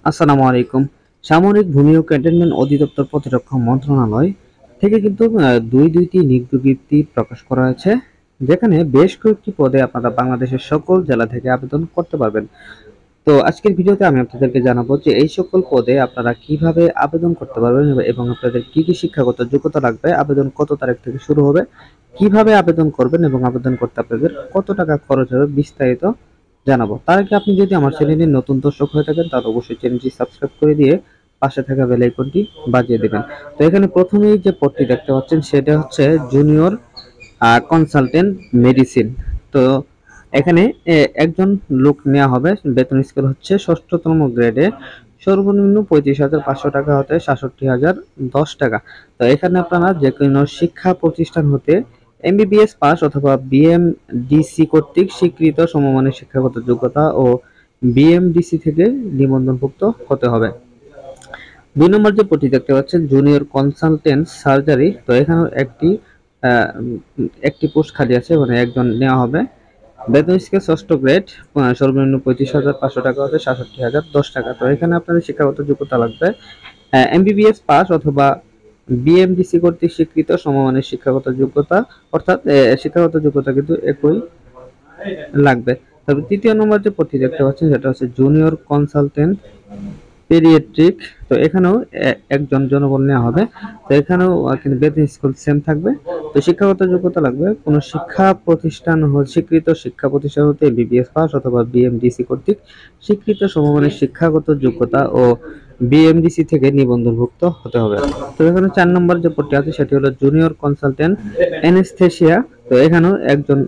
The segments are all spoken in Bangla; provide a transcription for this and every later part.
আসসালামু আলাইকুম। সামরিক ভূমি ও ক্যান্টনমেন্ট অধিদপ্তর প্রতিরক্ষা মন্ত্রণালয় থেকে কিন্তু দুইটি নিয়োগ বিজ্ঞপ্তি প্রকাশ করা হয়েছে, যেখানে বেশ কয়েকটি পদে আপনারা বাংলাদেশের সকল জেলা থেকে আবেদন করতে পারবেন। তো আজকের ভিডিওতে আমি আপনাদেরকে জানাবো যে এই সকল পদে আপনারা কিভাবে আবেদন করতে পারবেন এবং আপনাদের কি কি শিক্ষাগত যোগ্যতা লাগবে, আবেদন কত তারিখ থেকে শুরু হবে, কিভাবে আবেদন করবেন এবং আবেদন করতে আপনাদের কত টাকা খরচ হবে বিস্তারিত জানাবো। তার আগে আপনি যদি আমার চ্যানেলের নতুন দর্শক হয়ে থাকেন তাহলে অবশ্যই চ্যানেলটি সাবস্ক্রাইব করে দিয়ে পাশে থাকা বেল আইকনটি বাজিয়ে দেবেন। তো এখানে প্রথমেই যে পদটি দেখতে পাচ্ছেন সেটা হচ্ছে জুনিয়র কনসালটেন্ট মেডিসিন। তো এখানে একজন লোক নেওয়া হবে, বেতন স্কেল হচ্ছে ষষ্ঠতম গ্রেডে, সর্বনিম্ন 35,500 টাকা হতে 67,010 টাকা। তো এখানে আপনারা যে কোনো শিক্ষা প্রতিষ্ঠান হতে এমবিবিএস পাস অথবা বিএমডিসি কর্তৃক স্বীকৃত সমমানের শিক্ষাগত যোগ্যতা ও বিএমডিসি থেকে নিবন্ধনভুক্ত হতে হবে। 2 নম্বর যে পদটি দেখতে পাচ্ছেন জুনিয়র কনসালটেন্ট সার্জারি। তো এখানেও একটি পোস্ট খালি আছে, মানে একজন নেওয়া হবে। বেতন স্কেল ষষ্ঠ গ্রেড, সর্বনিম্ন 35,500 টাকা হতে 67,010 টাকা। তো এখানে আপনাদের শিক্ষাগত যোগ্যতা লাগবে এমবিবিএস পাস অথবা বিএমডিসি কর্তৃক স্বীকৃত সমমানের শিক্ষাগত যোগ্যতা, অর্থাৎ শিক্ষাগত যোগ্যতা কিন্তু একই লাগবে। তবে 3 নম্বর যে পদটি দেখতে পাচ্ছেন সেটা হচ্ছে জুনিয়র কনসালটেন্ট পেডিয়াট্রিক। তো এখানেও একজন জনবল নেওয়া হবে। তো এখানেও কিন্তু বেতন স্কেল সেম থাকবে। তো শিক্ষাগত যোগ্যতা লাগবে কোন শিক্ষা প্রতিষ্ঠান স্বীকৃত শিক্ষা প্রতিষ্ঠান হতে বিবিএস পাস অথবা বিএমডিসি কর্তৃক স্বীকৃত সমমানের শিক্ষাগত যোগ্যতা ও বিএমডিসি থেকে নিবন্ধনভুক্ত হতে হবে। তো এখানে 4 নম্বর যে পদটি আছে সেটি হলো জুনিয়র কনসালটেন্ট অ্যানেস্থেসিয়া। তো এখানেও একজন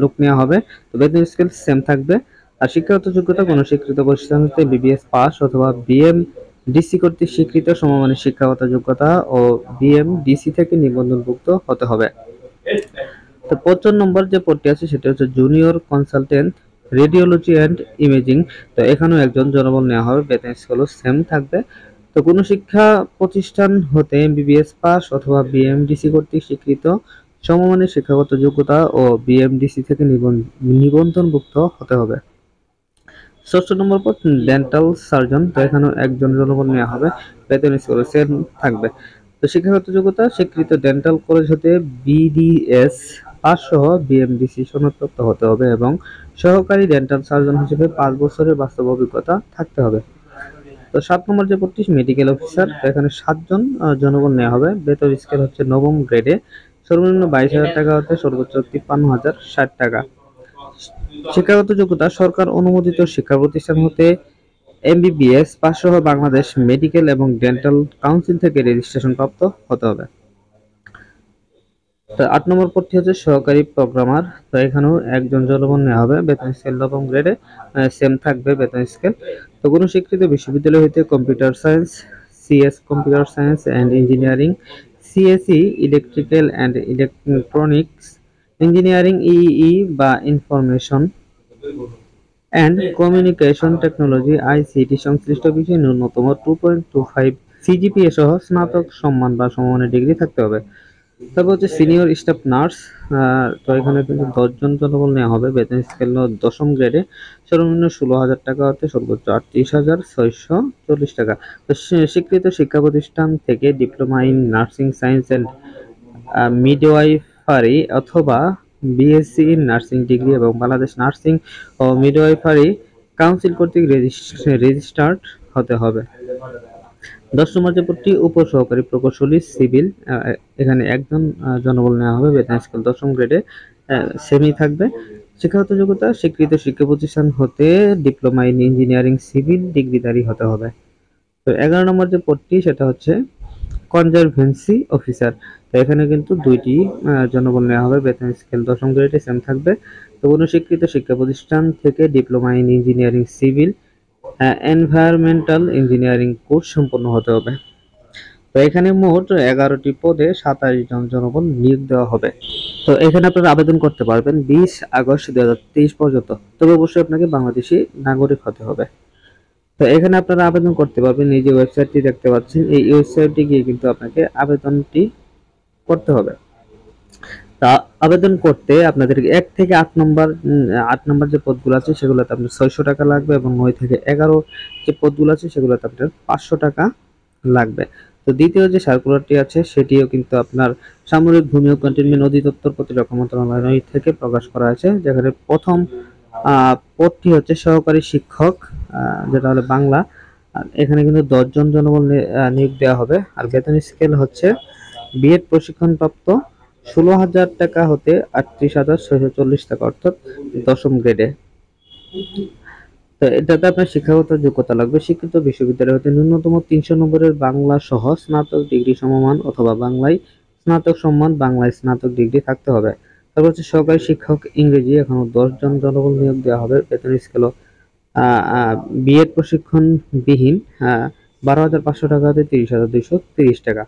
লোক নেওয়া হবে। তো বেতন স্কেল সেম থাকবে। আর শিক্ষাগত যোগ্যতা কোনো স্বীকৃত প্রতিষ্ঠান হতে বিবিএস পাস অথবা বিএমডিসি কর্তৃক স্বীকৃত সমমানের শিক্ষাগত যোগ্যতা ও বিএমডিসি থেকে নিবন্ধনভুক্ত হতে হবে। তো 55 নম্বর যে পদটি আছে সেটা হচ্ছে junior consultant radiology and imaging. তো এখানেও একজন জনবল নেওয়া হবে, বেতন স্কেল সেম থাকবে। তো কোনো শিক্ষা প্রতিষ্ঠান হতে এমবিবিএস পাস অথবা বিএমডিসি কর্তৃক স্বীকৃত সমমানের শিক্ষাগত যোগ্যতা ও বিএমডিসি থেকে নিবন্ধনভুক্ত হতে হবে। 6 নম্বর পদ ডেন্টাল সার্জন। তো এখানেও একজন জনবল নেওয়া হবে, বেতন স্কেল সেম থাকবে। তো শিক্ষাগত যোগ্যতা স্বীকৃত ডেন্টাল কলেজ হতে বিডিএস পাস সহ বিএমডিসি সনদপ্রাপ্ত হতে হবে এবং সহকারী ডেন্টাল সার্জন হিসেবে 5 বছরের বাস্তব অভিজ্ঞতা থাকতে হবে। তো 7 নম্বর যে পদটি মেডিকেল অফিসার। তো এখানে 7 জন জনবল নেওয়া হবে, বেতন স্কেল হচ্ছে নবম গ্রেডে, সর্বনিম্ন 22,000 টাকা হতে সর্বোচ্চ 53,060 টাকা। শিক্ষাগত যোগ্যতা সরকার অনুমোদিত শিক্ষা প্রতিষ্ঠান হতে এমবিবিএস পাস সহ বাংলাদেশ মেডিকেল এবং ডেন্টাল কাউন্সিল থেকে রেজিস্ট্রেশন প্রাপ্ত হতে হবে। তো 8 নম্বর পদটি হচ্ছে সহকারী প্রোগ্রামার। তো এখানেও একজন জনবল নেওয়া হবে, বেতন স্কেল নবম গ্রেডে সেম থাকবে বেতন স্কেল। তো কোনো স্বীকৃত বিশ্ববিদ্যালয় হইতে computer science CS, computer science and engineering CSE, electrical and electronics engineering EE বা information and communication technology ICT সংশ্লিষ্ট বিষয়ে ন্যূনতম 2.25 সিজিপিএ সহ স্নাতক সম্মান বা সমমানের ডিগ্রি থাকতে হবে। তারপর হচ্ছে সিনিয়র স্টাফ নার্স। তো এখানে কিন্তু 10 জন জনবল নেওয়া হবে, বেতন স্কেল দশম গ্রেডে, সর্বনিম্ন 16,000 টাকা হতে সর্বোচ্চ 38,640 টাকা। তো স্বীকৃত শিক্ষা প্রতিষ্ঠান থেকে diploma in nursing science and midwifery অথবা বিএসসি ইন নার্সিং ডিগ্রি এবং বাংলাদেশ নার্সিং ও মিডওয়াইফারি কাউন্সিল কর্তৃক রেজিস্টার্ড হতে হবে। 10 নম্বর যে পদটি উপসহকারী প্রকৌশলী সিভিল। এখানে একজন জনবল নেওয়া হবে, বেতন স্কেল দশম গ্রেডে সেমি থাকবে। শিক্ষাগত যোগ্যতা স্বীকৃত শিক্ষা প্রতিষ্ঠান হতে ডিপ্লোমা ইন ইঞ্জিনিয়ারিং সিভিল ডিগ্রিধারী হতে হবে। তো 11 নম্বর যে পদটি সেটা হচ্ছে কনজারভেন্সি অফিসার। তো এখানে কিন্তু দুইটি জনবল নেওয়া হবে, বেতন স্কেল দশম গ্রেডে সেম থাকবে। তো কোনো স্বীকৃত শিক্ষা প্রতিষ্ঠান থেকে diploma in engineering civil environmental engineering course সম্পন্ন হতে হবে। তো এখানে মোট 11টি পদে 27 জন জনবল নিয়োগ দেওয়া হবে। তো এখানে আপনারা আবেদন করতে পারবেন 20 আগস্ট 2023 পর্যন্ত। তবে অবশ্যই আপনাকে বাংলাদেশি নাগরিক হতে হবে। তো এখানে আপনারা আবেদন করতে পারবেন, এই যে ওয়েবসাইটটি দেখতে পাচ্ছেন এই ওয়েবসাইটে গিয়ে কিন্তু আপনাকে আবেদনটি করতে হবে। তা আবেদন করতে আপনাদের 1 থেকে 8 নম্বর যে পদগুলো আছে সেগুলোতে আপনার 600 টাকা লাগবে, এবং 9 থেকে 11 যে পদগুলো আছে সেগুলোতে আপনার 500 টাকা লাগবে। তো দ্বিতীয় যে সার্কুলারটি আছে সেটিও কিন্তু আপনার সামরিক ভূমি ও ক্যান্টনমেন্ট অধিদপ্তর প্রতিরক্ষা মন্ত্রণালয় থেকে প্রকাশ করা আছে, যেখানে প্রথম পদটি হচ্ছে সহকারী শিক্ষক, যেটা হলো বাংলা। আর এখানে কিন্তু 10 জন জনবল নিয়োগ দেওয়া হবে। আর বেতন স্কেল হচ্ছে বিএড প্রশিক্ষণপ্রাপ্ত 16,000 টাকা হতে 38,640 টাকা, অর্থাৎ 10ম গ্রেডে। তো এটাতে আপনার শিক্ষাগত যোগ্যতা লাগবে স্বীকৃত বিশ্ববিদ্যালয় হতে ন্যূনতম 300 নম্বরের বাংলা সহ স্নাতক ডিগ্রি সমমান, অথবা বাংলায় স্নাতক সম্মান, বাংলায় স্নাতক ডিগ্রি থাকতে হবে। তারপর হচ্ছে সহকারী শিক্ষক ইংরেজি, এখনো 10 জন জনবল নিয়োগ দেওয়া হবে। বেতন স্কেল বিএড প্রশিক্ষণ বিহীন 12,500 টাকা হতে 30,230 টাকা।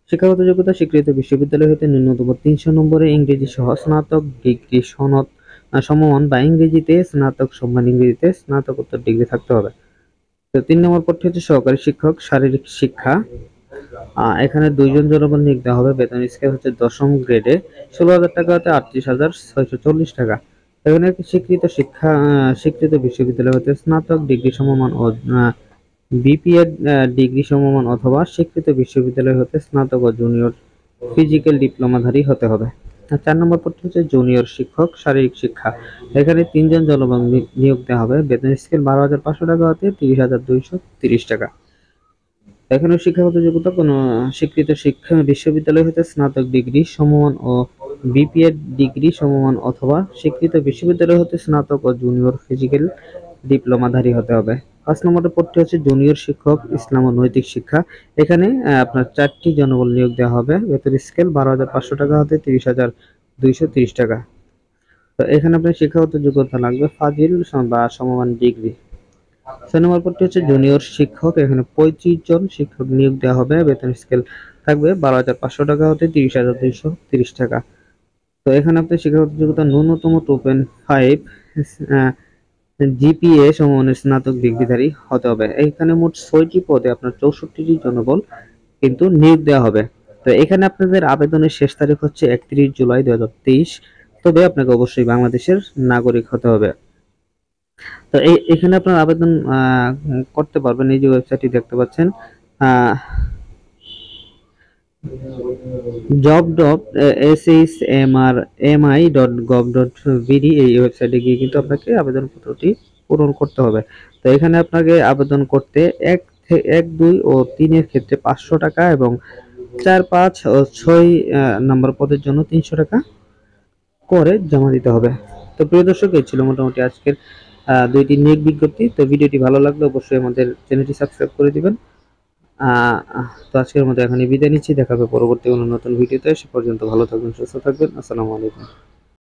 শিক্ষাগত যোগ্যতা স্বীকৃত বিশ্ববিদ্যালয় হতে ন্যূনতম 300 নম্বরে ইংরেজি সহ স্নাতক ডিগ্রি সনদ সমমান বা ইংরেজিতে স্নাতক সম্মান, ইংরেজিতে স্নাতকোত্তর ডিগ্রি থাকতে হবে। তো 3 নম্বর পদটি হচ্ছে সহকারী শিক্ষক শারীরিক শিক্ষা। এখানে 2 জন জনবল নিয়োগ দেওয়া হবে। বেতন স্কেল হচ্ছে 10ম গ্রেডে 16,000 টাকা হতে 38,640 টাকা। এখানে স্বীকৃত বিশ্ববিদ্যালয় হতে স্নাতক ডিগ্রি সমমান ও বিপিএড ডিগ্রি সমমান, অথবা স্বীকৃত বিশ্ববিদ্যালয় হতে স্নাতক ও জুনিয়র ফিজিক্যাল ডিপ্লোমাধারী হতে হবে। আর 4 নম্বর পদটি হচ্ছে জুনিয়র শিক্ষক শারীরিক শিক্ষা। এখানে 3 জন জনবল নিয়োগ দেওয়া হবে। বেতন স্কেল 12,500 টাকা হতে 30,230 টাকা। এখানে শিক্ষাগত যোগ্যতা কোনো স্বীকৃত শিক্ষা বিশ্ববিদ্যালয় হতে স্নাতক ডিগ্রি সমমান ও বিপিএড ডিগ্রি সমমান, অথবা স্বীকৃত বিশ্ববিদ্যালয় হতে স্নাতক ও জুনিয়র ফিজিক্যাল ডিপ্লোমাধারী হতে হবে। 5 নম্বরের পদটি হচ্ছে জুনিয়র শিক্ষক ইসলাম ও নৈতিক শিক্ষা। এখানে আপনার 4টি জনবল নিয়োগ দেওয়া হবে। বেতন স্কেল 12,500 টাকা হতে 30,230 টাকা। তো এখানে আপনার শিক্ষাগত যোগ্যতা লাগবে ফাজিল বা সমমান ডিগ্রি। 6 নম্বর পদটি হচ্ছে জুনিয়র শিক্ষক। এখানে 35 জন শিক্ষক নিয়োগ দেওয়া হবে। বেতন স্কেল থাকবে 12,500 টাকা হতে 30,230 টাকা। তো এখানে আপনার শিক্ষাগত যোগ্যতা ন্যূনতম 2.5 জিপিএ সমমানের স্নাতক ডিগ্রিধারী হতে হবে। এখানে মোট 6টি পদে আপনার 64টি জনবল কিন্তু নিয়োগ দেওয়া হবে। তো এখানে আপনাদের আবেদনের শেষ তারিখ হচ্ছে 31 জুলাই 2023। তবে আপনাকে অবশ্যই বাংলাদেশের নাগরিক হতে হবে। তো এখানে আপনার আবেদন করতে পারবেন। এই যে ওয়েবসাইটটি দেখতে পাচ্ছেন, job.shmrmi.gov.bd, এই ওয়েবসাইটে গিয়ে কিন্তু আপনাকে আবেদনপত্রটি পূরণ করতে হবে। তো এখানে আপনাকে আবেদন করতে 1, 2 ও 3 এর ক্ষেত্রে 500 টাকা, এবং 4, 5 ও 6 নম্বর পদের জন্য 300 টাকা করে জমা দিতে হবে। তো প্রিয় দর্শক, এই ছিল মোটামুটি আজকের 2টি নিয়োগ বিজ্ঞপ্তি। তো ভিডিওটি ভালো লাগলে অবশ্যই আমাদের চ্যানেলটি সাবস্ক্রাইব করে দিবেন। তো আজকের মতো এখানে বিদায় নিচ্ছি। দেখা হবে পরবর্তী কোনো নতুন ভিডিওতে। সে পর্যন্ত ভালো থাকবেন, সুস্থ থাকবেন। আসসালামু আলাইকুম।